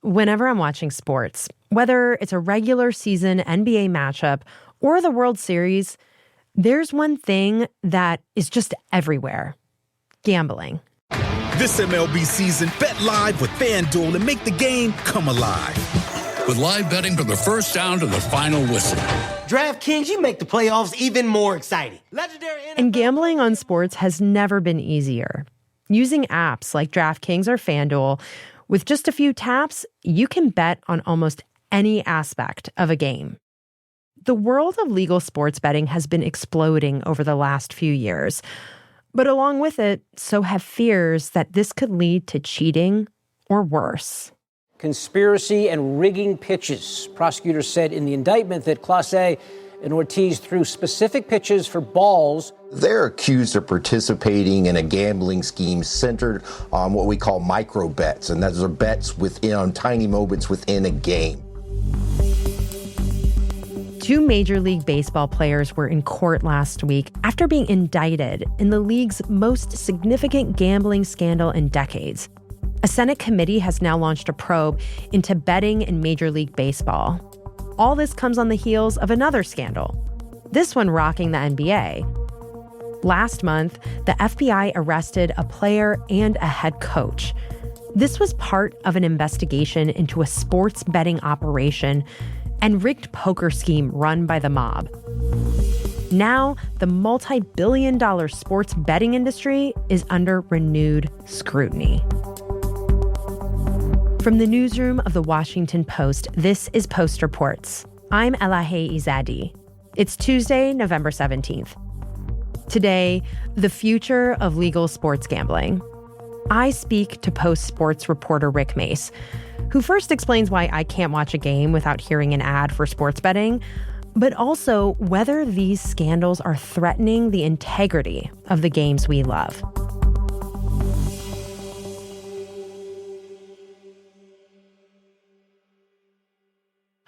Whenever I'm watching sports, whether it's a regular season NBA matchup or the World Series, there's one thing that is just everywhere: gambling. This MLB season, bet live with FanDuel and make the game come alive. With live betting from the first down to the final whistle. DraftKings, you make the playoffs even more exciting. Legendary NFL. And gambling on sports has never been easier. Using apps like DraftKings or FanDuel, with just a few taps, you can bet on almost any aspect of a game. The world of legal sports betting has been exploding over the last few years. But along with it, so have fears that this could lead to cheating or worse. Conspiracy and rigging pitches. Prosecutors said in the indictment that Clase and Ortiz threw specific pitches for balls. They're accused of participating in a gambling scheme centered on what we call micro bets, and those are bets on tiny moments within a game. 2 Major League Baseball players were in court last week after being indicted in the league's most significant gambling scandal in decades. A Senate committee has now launched a probe into betting in Major League Baseball. All this comes on the heels of another scandal, this one rocking the NBA. Last month, the FBI arrested a player and a head coach. This was part of an investigation into a sports betting operation and rigged poker scheme run by the mob. Now, the multi-billion-dollar sports betting industry is under renewed scrutiny. From the newsroom of The Washington Post, this is Post Reports. I'm Elahe Izadi. It's Tuesday, November 17th. Today, the future of legal sports gambling. I speak to Post sports reporter Rick Mace, who first explains why I can't watch a game without hearing an ad for sports betting, but also whether these scandals are threatening the integrity of the games we love.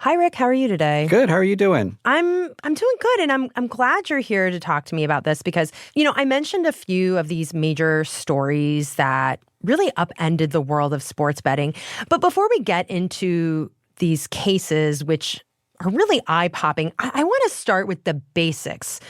Hi, Rick. How are you today? Good. How are you doing? I'm doing good, and I'm glad you're here to talk to me about this because, I mentioned a few of these major stories that really upended the world of sports betting. But before we get into these cases, which are really eye-popping, I want to start with the basics.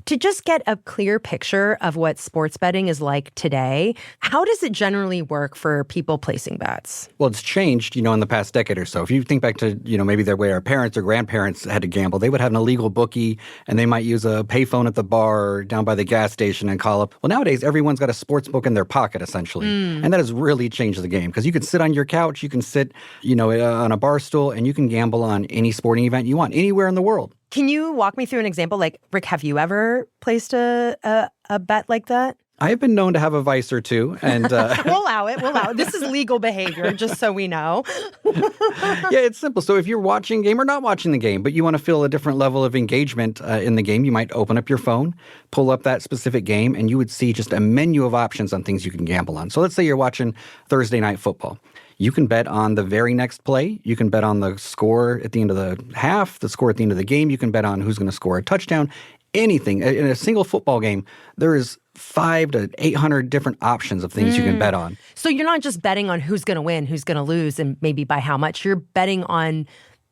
To just get a clear picture of what sports betting is like today, how does it generally work for people placing bets? Well, it's changed, in the past decade or so. If you think back to, maybe the way our parents or grandparents had to gamble, they would have an illegal bookie and they might use a payphone at the bar or down by the gas station and call up. Well, nowadays, everyone's got a sports book in their pocket, essentially. And that has really changed the game because you can sit on your couch, you can sit, on a bar stool, and you can gamble on any sporting event you want, anywhere in the world. Can you walk me through an example? Like, Rick, have you ever placed a bet like that? I have been known to have a vice or two. And We'll allow it. This is legal behavior, just so we know. Yeah, it's simple. So if you're watching a game or not watching the game, but you want to feel a different level of engagement in the game, you might open up your phone, pull up that specific game, and you would see just a menu of options on things you can gamble on. So let's say you're watching Thursday Night Football. You can bet on the very next play. You can bet on the score at the end of the half, the score at the end of the game. You can bet on who's going to score a touchdown, anything. In a single football game, there is 500 to 800 different options of things you can bet on. So you're not just betting on who's going to win, who's going to lose, and maybe by how much. You're betting on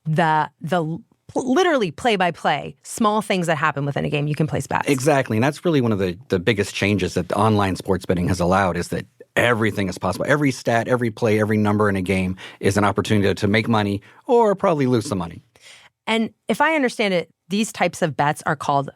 the literally play-by-play, small things that happen within a game. You can place bets. Exactly, and that's really one of the biggest changes that online sports betting has allowed is that everything is possible. Every stat, every play, every number in a game is an opportunity to make money or probably lose some money. And if I understand it, these types of bets are called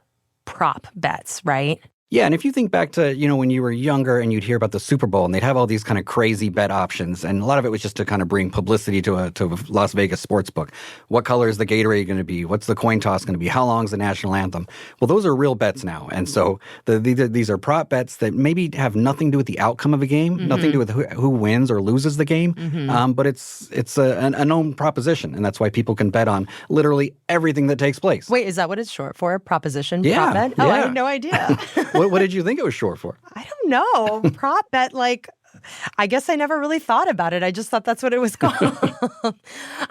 prop bets, right? Yeah, and if you think back to, when you were younger and you'd hear about the Super Bowl and they'd have all these kind of crazy bet options, and a lot of it was just to kind of bring publicity to a Las Vegas sports book. What color is the Gatorade going to be? What's the coin toss going to be? How long is the national anthem? Well, those are real bets now. And so these are prop bets that maybe have nothing to do with the outcome of a game, nothing to do with who wins or loses the game, but it's a known proposition, and that's why people can bet on literally everything that takes place. Wait, is that what it's short for? Proposition? Yeah, prop bet? Oh, yeah. I had no idea. What did you think it was short for? I don't know. Prop bet, I guess I never really thought about it. I just thought that's what it was called.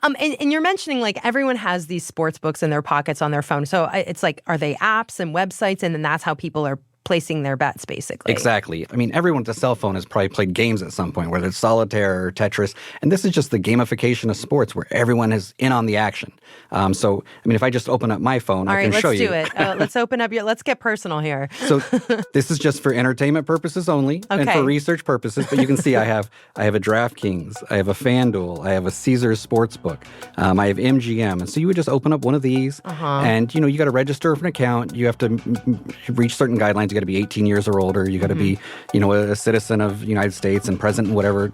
And you're mentioning, everyone has these sports books in their pockets on their phone. So it's are they apps and websites, and then that's how people are placing their bets, basically. Exactly. I mean, everyone with a cell phone has probably played games at some point, whether it's solitaire or Tetris. And this is just the gamification of sports where everyone is in on the action. So, I mean, if I just open up my phone, I can show you. All right, let's do it. Let's open up let's get personal here. So this is just for entertainment purposes only and for research purposes. But you can see I have a DraftKings, I have a FanDuel, I have a Caesars Sportsbook, I have MGM. And so you would just open up one of these and, you got to register for an account. You have to reach certain guidelines. You got to be 18 years or older. You got to be, a citizen of the United States and present in whatever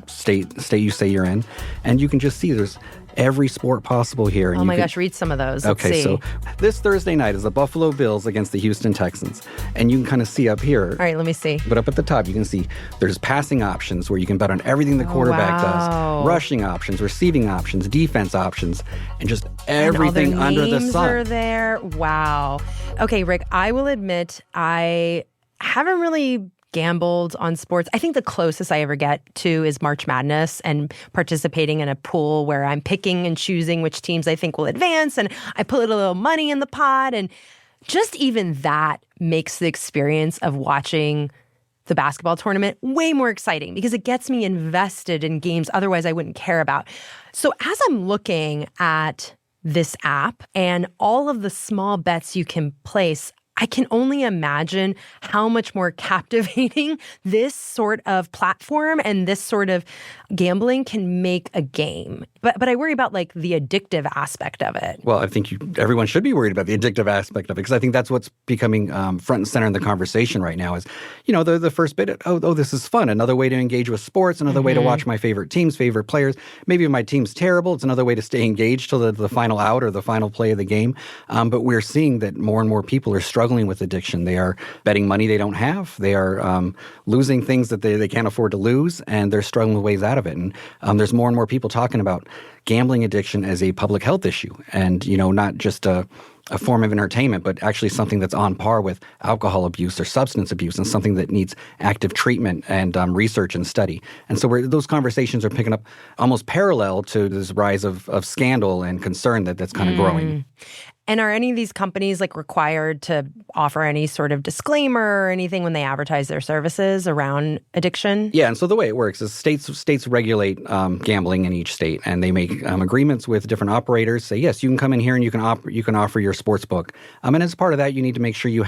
state you say you're in. And you can just see there's every sport possible here. And oh my gosh, read some of those. Let's see. So this Thursday night is the Buffalo Bills against the Houston Texans. And you can kind of see up here. All right, let me see. But up at the top, you can see there's passing options where you can bet on everything the quarterback does. Rushing options, receiving options, defense options, and just everything and under the sun. Are there. Wow. Okay, Rick, I will admit I haven't really gambled on sports. I think the closest I ever get to is March Madness and participating in a pool where I'm picking and choosing which teams I think will advance, and I put a little money in the pot, and just even that makes the experience of watching the basketball tournament way more exciting because it gets me invested in games otherwise I wouldn't care about. So as I'm looking at this app and all of the small bets you can place, I can only imagine how much more captivating this sort of platform and this sort of gambling can make a game. But I worry about like the addictive aspect of it. Well, I think everyone should be worried about the addictive aspect of it because I think that's what's becoming front and center in the conversation right now is, the first bit, this is fun. Another way to engage with sports, another way to watch my favorite teams, favorite players. Maybe if my team's terrible, it's another way to stay engaged till the final out or the final play of the game. But we're seeing that more and more people are struggling with addiction. They are betting money they don't have. They are losing things that they can't afford to lose, and they're struggling with ways out of it. And there's more and more people talking about gambling addiction as a public health issue and, not just a form of entertainment, but actually something that's on par with alcohol abuse or substance abuse and something that needs active treatment and research and study. And so those conversations are picking up almost parallel to this rise of scandal and concern that's kind of growing. And are any of these companies required to offer any sort of disclaimer or anything when they advertise their services around addiction? Yeah, and so the way it works is states regulate gambling in each state, and they make agreements with different operators. Say yes, you can come in here and you can offer your sports book. And as part of that, you need to make sure you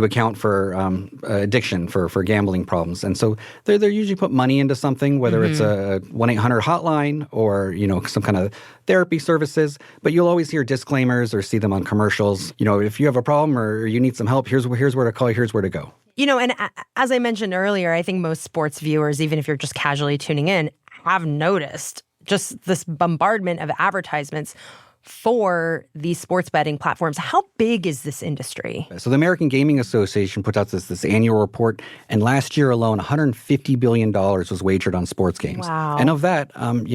account for addiction for gambling problems. And so they usually put money into something, whether it's a 1-800 hotline or some kind of therapy services. But you'll always hear disclaimers or see them on commercials. If you have a problem or you need some help, here's where to call, here's where to go. And as I mentioned earlier, I think most sports viewers, even if you're just casually tuning in, have noticed just this bombardment of advertisements for these sports betting platforms. How big is this industry? So the American Gaming Association puts out this annual report, and last year alone, $150 billion was wagered on sports games. Wow. And of that,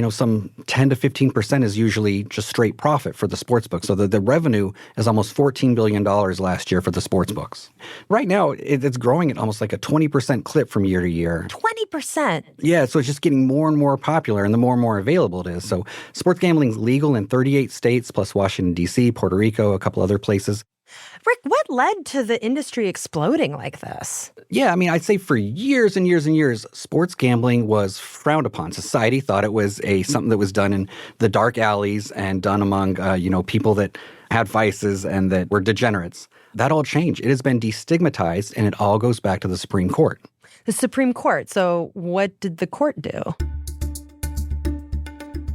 some 10 to 15% is usually just straight profit for the sports book. So the revenue is almost $14 billion last year for the sports books. Right now, it's growing at almost like a 20% clip from year to year. 20%? Yeah, so it's just getting more and more popular, and the more and more available it is. So sports gambling is legal in 38 states, plus Washington, D.C., Puerto Rico, a couple other places. Rick, what led to the industry exploding like this? Yeah, I'd say for years and years and years, sports gambling was frowned upon. Society thought it was something that was done in the dark alleys and done among, people that had vices and that were degenerates. That all changed. It has been destigmatized, and it all goes back to the Supreme Court. The Supreme Court. So what did the court do?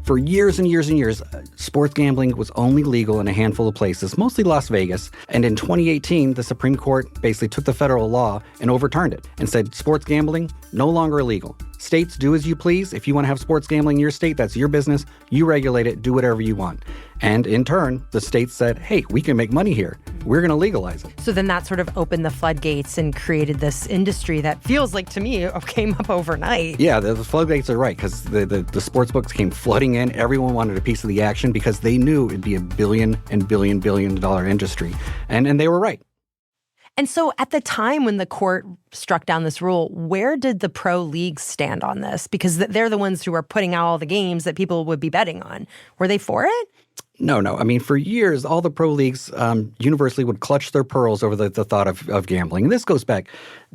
For years and years and years, sports gambling was only legal in a handful of places, mostly Las Vegas. And in 2018, the Supreme Court basically took the federal law and overturned it and said sports gambling, no longer illegal. States, do as you please. If you want to have sports gambling in your state, that's your business. You regulate it. Do whatever you want. And in turn, the states said, hey, we can make money here. We're going to legalize it. So then that sort of opened the floodgates and created this industry that feels like, to me, came up overnight. Yeah, the floodgates are right because the sports books came flooding in. Everyone wanted a piece of the action because they knew it'd be a billion dollar industry. And they were right. And so at the time when the court struck down this rule. Where did the pro leagues stand on this? Because they're the ones who are putting out all the games that people would be betting on. Were they for it? No. I mean, for years, all the pro leagues universally would clutch their pearls over the thought of gambling. And this goes back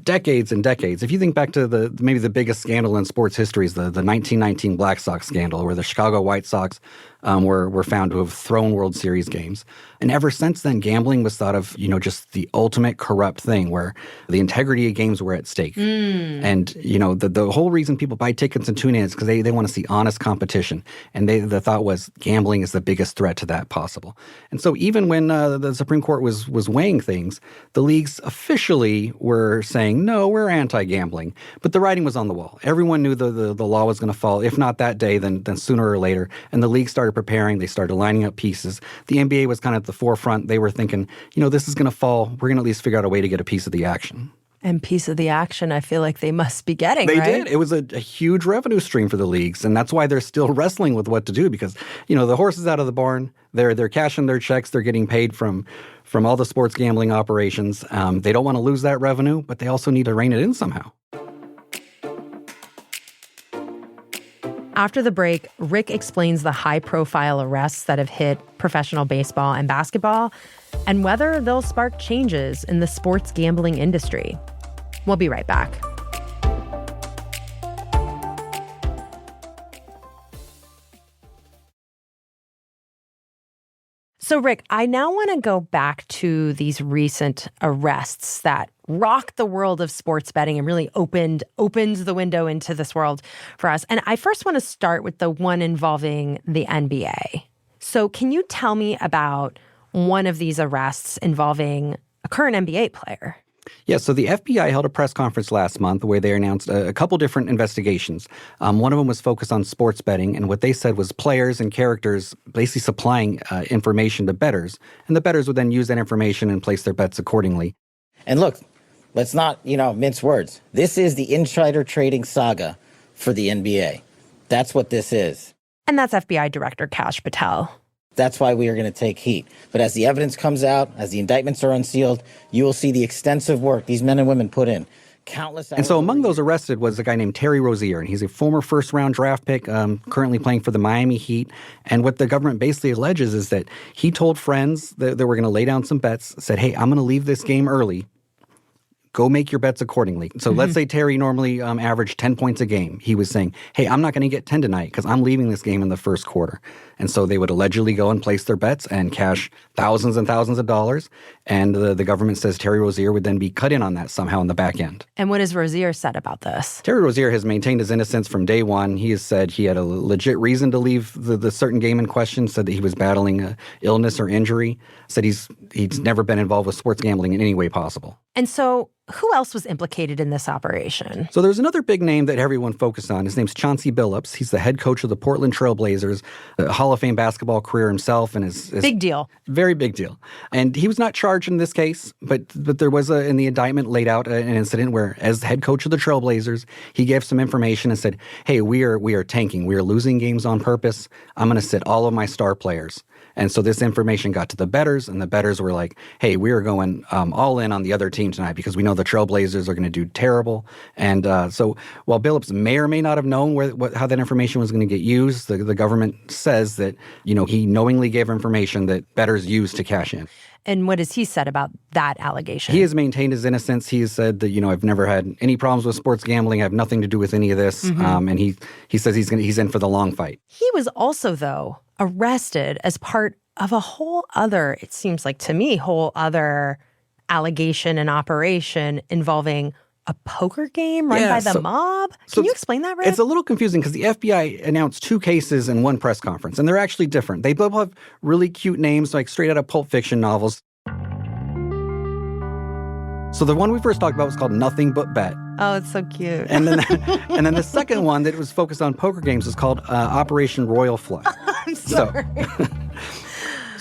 decades and decades. If you think back to maybe the biggest scandal in sports history is the 1919 Black Sox scandal, where the Chicago White Sox were found to have thrown World Series games. And ever since then, gambling was thought of, just the ultimate corrupt thing where the integrity of games were at stake. And, the whole reason people buy tickets and tune in is because they want to see honest competition. And the thought was gambling is the biggest threat to that possible. And so even when the Supreme Court was weighing things, the leagues officially were saying, no, we're anti-gambling. But the writing was on the wall. Everyone knew the law was going to fall, if not that day, then sooner or later. And the league started preparing. They started lining up pieces. The NBA was kind of at the forefront. They were thinking, this is going to fall. We're going to at least figure out a way to get a piece of the action. And piece of the action, I feel like they must be getting, They right? did. It was a huge revenue stream for the leagues, and that's why they're still wrestling with what to do because, the horse is out of the barn. They're cashing their checks. They're getting paid from all the sports gambling operations. They don't want to lose that revenue, but they also need to rein it in somehow. After the break, Rick explains the high-profile arrests that have hit professional baseball and basketball and whether they'll spark changes in the sports gambling industry. We'll be right back. So, Rick, I now want to go back to these recent arrests that rocked the world of sports betting and really opened the window into this world for us. And I first want to start with the one involving the NBA. So can you tell me about one of these arrests involving a current NBA player? Yeah, so the FBI held a press conference last month where they announced a couple different investigations. One of them was focused on sports betting, and what they said was players and characters basically supplying information to bettors, and the bettors would then use that information and place their bets accordingly. And look, let's not, mince words. This is the insider trading saga for the NBA. That's what this is. And that's FBI Director Kash Patel. That's why we are going to take heat. But as the evidence comes out, as the indictments are unsealed, you will see the extensive work these men and women put in. Countless hours. And so among those arrested was a guy named Terry Rozier, and he's a former first-round draft pick, currently playing for the Miami Heat. And what the government basically alleges is that he told friends that they were going to lay down some bets, said, hey, I'm going to leave this game early. Go make your bets accordingly. So let's say Terry normally averaged 10 points a game. He was saying, hey, I'm not going to get 10 tonight because I'm leaving this game in the first quarter. And so they would allegedly go and place their bets and cash thousands and thousands of dollars. And the government says Terry Rozier would then be cut in on that somehow in the back end. And what has Rozier said about this? Terry Rozier has maintained his innocence from day one. He has said he had a legit reason to leave the certain game in question, said that he was battling illness or injury, said he's never been involved with sports gambling in any way possible. And so who else was implicated in this operation? So there's another big name that everyone focused on. His name's Chauncey Billups. He's the head coach of the Portland Trail Blazers, a Hall of Fame basketball career himself. And is big deal. Very big deal. And he was not charged in this case, but there was in the indictment laid out an incident where, as head coach of the Trail Blazers, he gave some information and said, hey, we are tanking. We are losing games on purpose. I'm going to sit all of my star players. And so this information got to the bettors, and the bettors were like, hey, we are going all in on the other team tonight because we know the Trailblazers are going to do terrible. And so while Billups may or may not have known how that information was going to get used, the government says that, he knowingly gave information that bettors used to cash in. And what has he said about that allegation? He has maintained his innocence. He has said that, I've never had any problems with sports gambling. I have nothing to do with any of this. And he says he's in for the long fight. He was also, though, arrested as part of a whole other, it seems like to me, whole other allegation and operation involving a poker game run by the mob? Can you explain that, Rick? It's a little confusing because the FBI announced two cases in one press conference, and they're actually different. They both have really cute names, like straight out of Pulp Fiction novels. So the one we first talked about was called Nothing But Bet. Oh, it's so cute. And then the second one that was focused on poker games is called Operation Royal Flush. I'm sorry.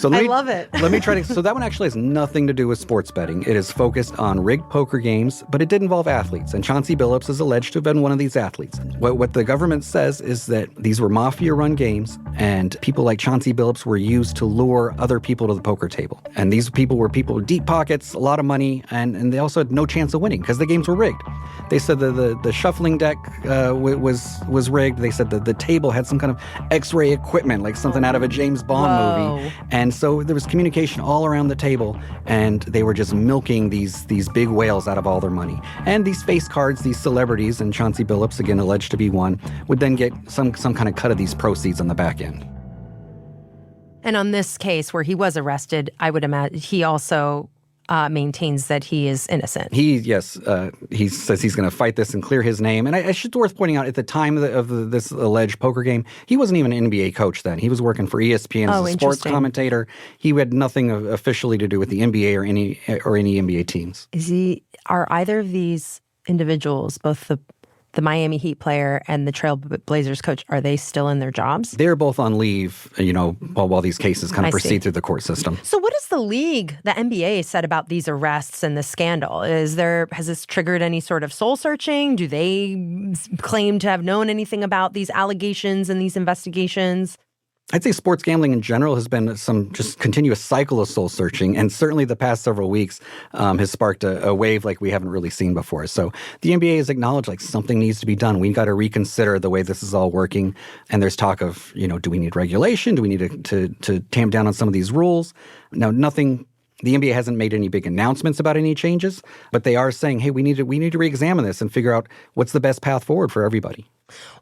So I love it. Let me try to. So that one actually has nothing to do with sports betting. It is focused on rigged poker games, but it did involve athletes. And Chauncey Billups is alleged to have been one of these athletes. What the government says is that these were mafia-run games, and people like Chauncey Billups were used to lure other people to the poker table. And these people were people with deep pockets, a lot of money, and they also had no chance of winning because the games were rigged. They said the shuffling deck was rigged. They said that the table had some kind of X-ray equipment, like something out of a James Bond movie. And so there was communication all around the table, and they were just milking these big whales out of all their money. And these face cards, these celebrities, and Chauncey Billups, again alleged to be one, would then get some kind of cut of these proceeds on the back end. And on this case where he was arrested, I would imagine he also maintains that he is innocent. He says he's going to fight this and clear his name. And I should worth pointing out, at the time of this alleged poker game, he wasn't even an NBA coach then. He was working for ESPN as a sports commentator. He had nothing officially to do with the NBA or any NBA teams. Are either of these individuals, both the Miami Heat player and the Trail Blazers coach, are they still in their jobs? They're both on leave, while these cases kind of proceed through the court system. So what has the league, the NBA, said about these arrests and this scandal? Has this triggered any sort of soul searching? Do they claim to have known anything about these allegations and these investigations? I'd say sports gambling in general has been some just continuous cycle of soul searching, and certainly the past several weeks has sparked a wave like we haven't really seen before. So the NBA has acknowledged like something needs to be done. We've got to reconsider the way this is all working. And there's talk of, do we need regulation? Do we need to tamp down on some of these rules? Now, the NBA hasn't made any big announcements about any changes, but they are saying, hey, we need to re-examine this and figure out what's the best path forward for everybody.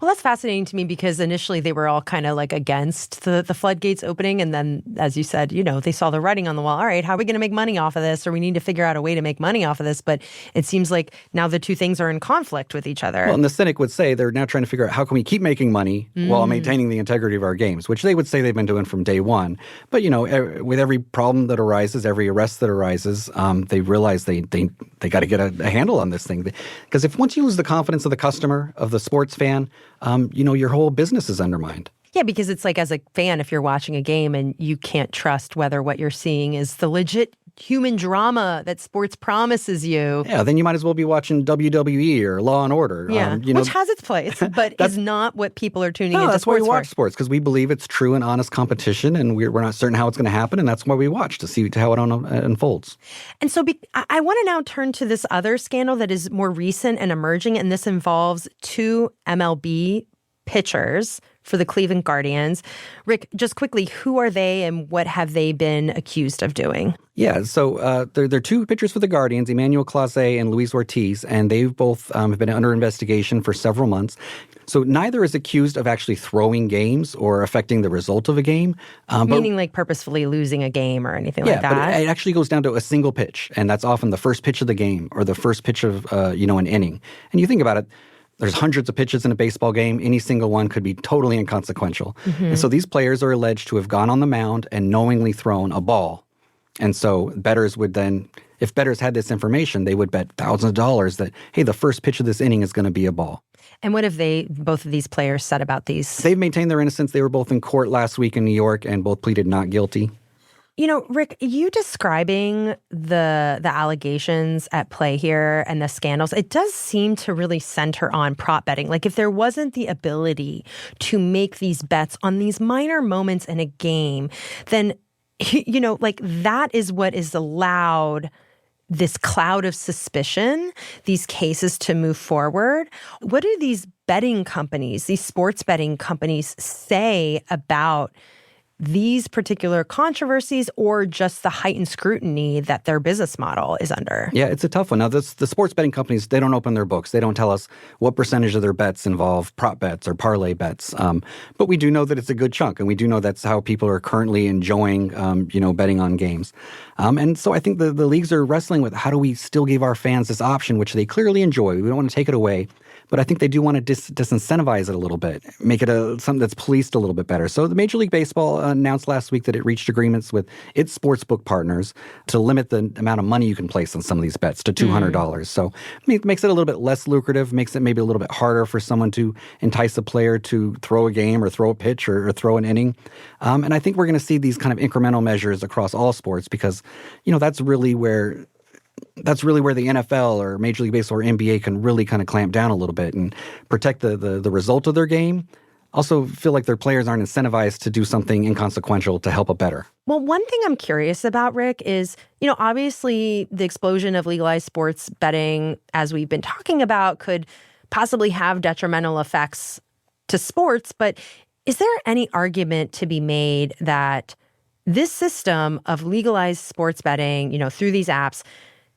Well, that's fascinating to me because initially they were all kind of like against the floodgates opening. And then, as you said, they saw the writing on the wall. All right, how are we going to make money off of this? Or we need to figure out a way to make money off of this. But it seems like now the two things are in conflict with each other. Well, and the cynic would say they're now trying to figure out how can we keep making money while maintaining the integrity of our games, which they would say they've been doing from day one. But, with every problem that arises, every arrest that arises, they realize they got to get a handle on this thing. Because once you lose the confidence of the customer, of the sports fan, your whole business is undermined. Yeah, because it's like as a fan, if you're watching a game and you can't trust whether what you're seeing is the legit human drama that sports promises you. Yeah, then you might as well be watching WWE or Law and Order. Yeah, which has its place, but is not what people are tuning into that's sports why we watch sports, because we believe it's true and honest competition, and we're not certain how it's going to happen, and that's why we watch, to see how it unfolds. And so I want to now turn to this other scandal that is more recent and emerging, and this involves two MLB pitchers for the Cleveland Guardians. Rick, just quickly, who are they and what have they been accused of doing? Yeah, so they're two pitchers for the Guardians, Emmanuel Clase and Luis Ortiz, and they've both have been under investigation for several months. So neither is accused of actually throwing games or affecting the result of a game. Meaning like purposefully losing a game or anything like that? Yeah, but it actually goes down to a single pitch, and that's often the first pitch of the game or the first pitch of an inning. And you think about it, there's hundreds of pitches in a baseball game. Any single one could be totally inconsequential. And so these players are alleged to have gone on the mound and knowingly thrown a ball. And so bettors would then, if bettors had this information, they would bet thousands of dollars that, hey, the first pitch of this inning is going to be a ball. And what have both of these players said about these? They've maintained their innocence. They were both in court last week in New York and both pleaded not guilty. Rick, you describing the allegations at play here and the scandals, it does seem to really center on prop betting. Like if there wasn't the ability to make these bets on these minor moments in a game, then, that is what is allowed this cloud of suspicion, these cases to move forward. What do these betting companies, these sports betting companies say about these particular controversies or just the heightened scrutiny that their business model is under? Yeah, it's a tough one. Now, the sports betting companies, they don't open their books. They don't tell us what percentage of their bets involve prop bets or parlay bets. But we do know that it's a good chunk, and we do know that's how people are currently enjoying, betting on games. And so I think the leagues are wrestling with how do we still give our fans this option, which they clearly enjoy. We don't want to take it away. but I think they do want to disincentivize it a little bit, make it something that's policed a little bit better. So the Major League Baseball announced last week that it reached agreements with its sportsbook partners to limit the amount of money you can place on some of these bets to $200. So it makes it a little bit less lucrative, makes it maybe a little bit harder for someone to entice a player to throw a game or throw a pitch or throw an inning. And I think we're going to see these kind of incremental measures across all sports because, that's really where the NFL or Major League Baseball or NBA can really kind of clamp down a little bit and protect the result of their game. Also feel like their players aren't incentivized to do something inconsequential to help a bettor. Well, one thing I'm curious about, Rick, is, obviously the explosion of legalized sports betting, as we've been talking about, could possibly have detrimental effects to sports. But is there any argument to be made that this system of legalized sports betting, through these apps,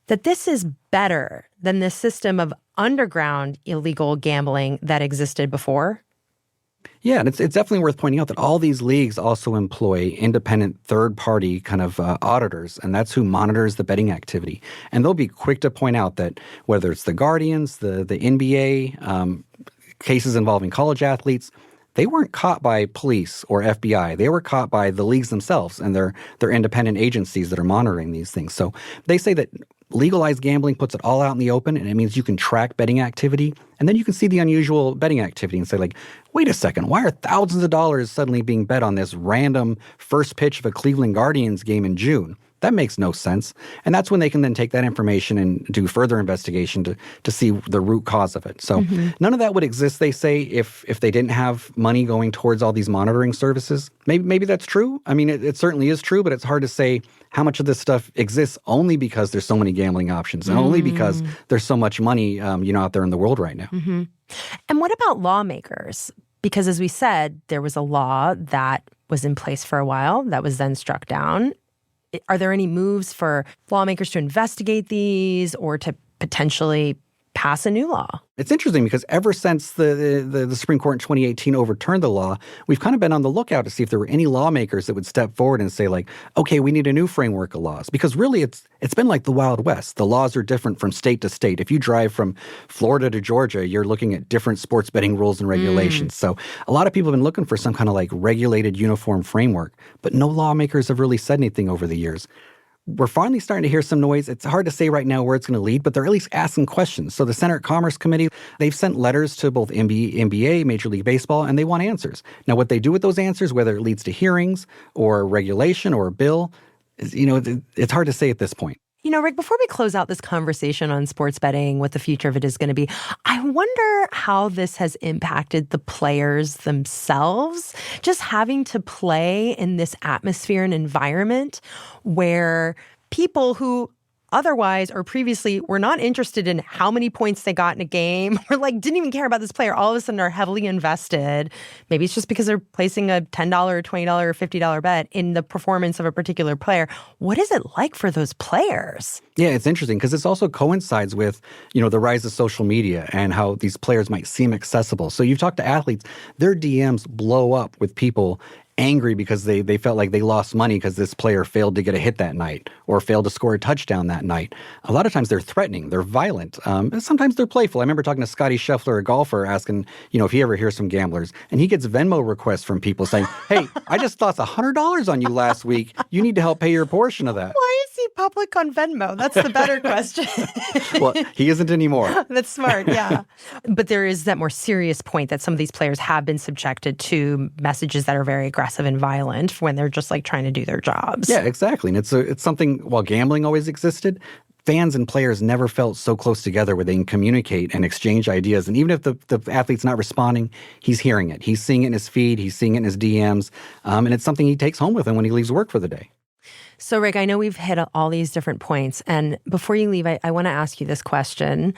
that this is better than the system of underground illegal gambling that existed before? Yeah, and it's definitely worth pointing out that all these leagues also employ independent third-party kind of auditors, and that's who monitors the betting activity. And they'll be quick to point out that whether it's the Guardians, the NBA, cases involving college athletes, they weren't caught by police or FBI. They were caught by the leagues themselves and their independent agencies that are monitoring these things. So they say that legalized gambling puts it all out in the open, and it means you can track betting activity, and then you can see the unusual betting activity and say, like, wait a second, why are thousands of dollars suddenly being bet on this random first pitch of a Cleveland Guardians game in June? That makes no sense. And that's when they can then take that information and do further investigation to see the root cause of it. So none of that would exist, they say, if they didn't have money going towards all these monitoring services. Maybe that's true. I mean, it certainly is true, but it's hard to say how much of this stuff exists only because there's so many gambling options and only because there's so much money, out there in the world right now. And what about lawmakers? Because as we said, there was a law that was in place for a while that was then struck down. Are there any moves for lawmakers to investigate these or to potentially pass a new law? It's interesting because ever since the Supreme Court in 2018 overturned the law, we've kind of been on the lookout to see if there were any lawmakers that would step forward and say, like, okay, we need a new framework of laws. Because really, it's been like the Wild West. The laws are different from state to state. If you drive from Florida to Georgia, you're looking at different sports betting rules and regulations. So a lot of people have been looking for some kind of like regulated uniform framework, but no lawmakers have really said anything over the years. We're finally starting to hear some noise. It's hard to say right now where it's going to lead, but they're at least asking questions. So the Senate Commerce Committee, they've sent letters to both NBA, Major League Baseball, and they want answers. Now, what they do with those answers, whether it leads to hearings or regulation or a bill, is, it's hard to say at this point. Rick, before we close out this conversation on sports betting, what the future of it is going to be, I wonder how this has impacted the players themselves, just having to play in this atmosphere and environment where people who otherwise or previously were not interested in how many points they got in a game or didn't even care about this player, all of a sudden are heavily invested. Maybe it's just because they're placing a $10 or $20 or $50 bet in the performance of a particular player. What is it like for those players? Yeah, it's interesting because this also coincides with, the rise of social media and how these players might seem accessible. So you've talked to athletes, their DMs blow up with people angry because they felt like they lost money because this player failed to get a hit that night or failed to score a touchdown that night. A lot of times they're threatening, they're violent. Sometimes they're playful. I remember talking to Scotty Scheffler, a golfer, asking, if he ever hears some gamblers, and he gets Venmo requests from people saying, hey, I just lost $100 on you last week. You need to help pay your portion of that. Why is he public on Venmo? That's the better question. Well, he isn't anymore. That's smart, yeah. But there is that more serious point that some of these players have been subjected to messages that are very aggressive and violent when they're just trying to do their jobs. Yeah, exactly. And it's something, while gambling always existed, fans and players never felt so close together where they can communicate and exchange ideas. And even if the athlete's not responding, he's hearing it. He's seeing it in his feed. He's seeing it in his DMs. And it's something he takes home with him when he leaves work for the day. So, Rick, I know we've hit all these different points. And before you leave, I want to ask you this question.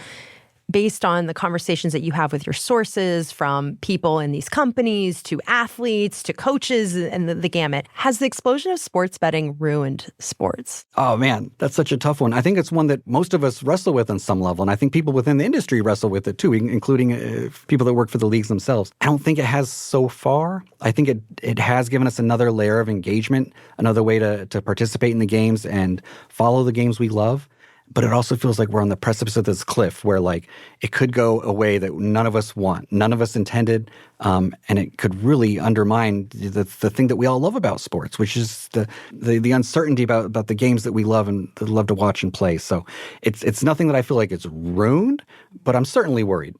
Based on the conversations that you have with your sources, from people in these companies to athletes to coaches and the gamut, has the explosion of sports betting ruined sports? Oh, man, that's such a tough one. I think it's one that most of us wrestle with on some level. And I think people within the industry wrestle with it too, including people that work for the leagues themselves. I don't think it has so far. I think it has given us another layer of engagement, another way to participate in the games and follow the games we love. but it also feels like we're on the precipice of this cliff where like it could go a way that none of us want, none of us intended, and it could really undermine the thing that we all love about sports, which is the uncertainty about the games that we love and that love to watch and play. So it's nothing that I feel like it's ruined, but I'm certainly worried.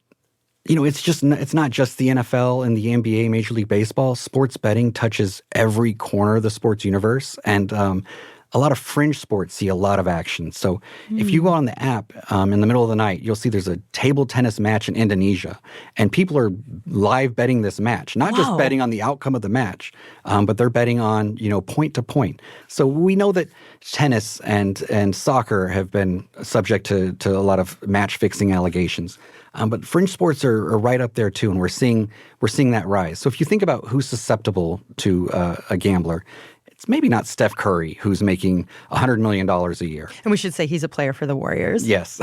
You know, it's not just the NFL and the NBA, Major League Baseball. Sports betting touches every corner of the sports universe, and a lot of fringe sports see a lot of action. So if you go on the app in the middle of the night, you'll see there's a table tennis match in Indonesia, and people are live betting this match, not just betting on the outcome of the match, but they're betting on, point to point. So we know that tennis and soccer have been subject to a lot of match fixing allegations. But fringe sports are right up there too, and we're seeing that rise. So if you think about who's susceptible to a gambler, it's maybe not Steph Curry, who's making $100 million a year. And we should say he's a player for the Warriors. Yes.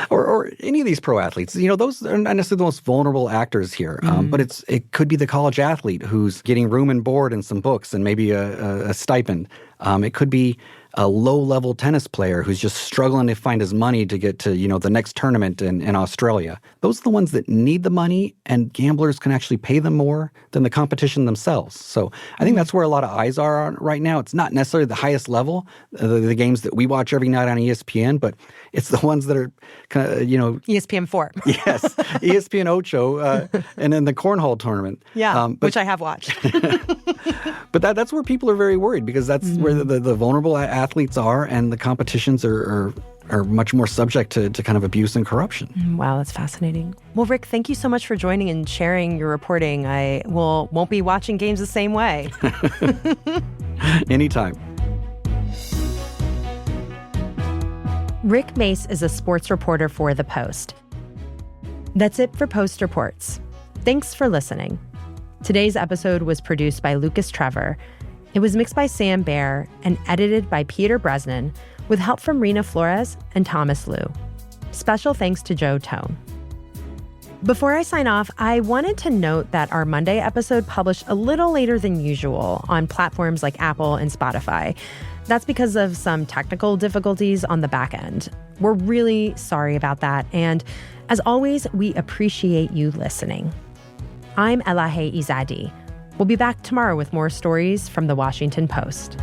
or any of these pro athletes. Those are not necessarily the most vulnerable actors here. But it could be the college athlete who's getting room and board and some books and maybe a stipend. It could be a low-level tennis player who's just struggling to find his money to get to, the next tournament in Australia. Those are the ones that need the money, and gamblers can actually pay them more than the competition themselves. So I think that's where a lot of eyes are on right now. It's not necessarily the highest level, the games that we watch every night on ESPN, but it's the ones that are kind of, ESPN 4. Yes, ESPN Ocho, and then the cornhole tournament. Yeah, which I have watched. But that's where people are very worried, because that's where the vulnerable athletes are, and the competitions are much more subject to kind of abuse and corruption. Wow, that's fascinating. Well, Rick, thank you so much for joining and sharing your reporting. I won't be watching games the same way. Anytime. Rick Mace is a sports reporter for The Post. That's it for Post Reports. Thanks for listening. Today's episode was produced by Lucas Trevor. It was mixed by Sam Baer and edited by Peter Bresnan, with help from Rena Flores and Thomas Liu. Special thanks to Joe Tone. Before I sign off, I wanted to note that our Monday episode published a little later than usual on platforms like Apple and Spotify. That's because of some technical difficulties on the back end. We're really sorry about that, and as always, we appreciate you listening. I'm Elahe Izadi. We'll be back tomorrow with more stories from The Washington Post.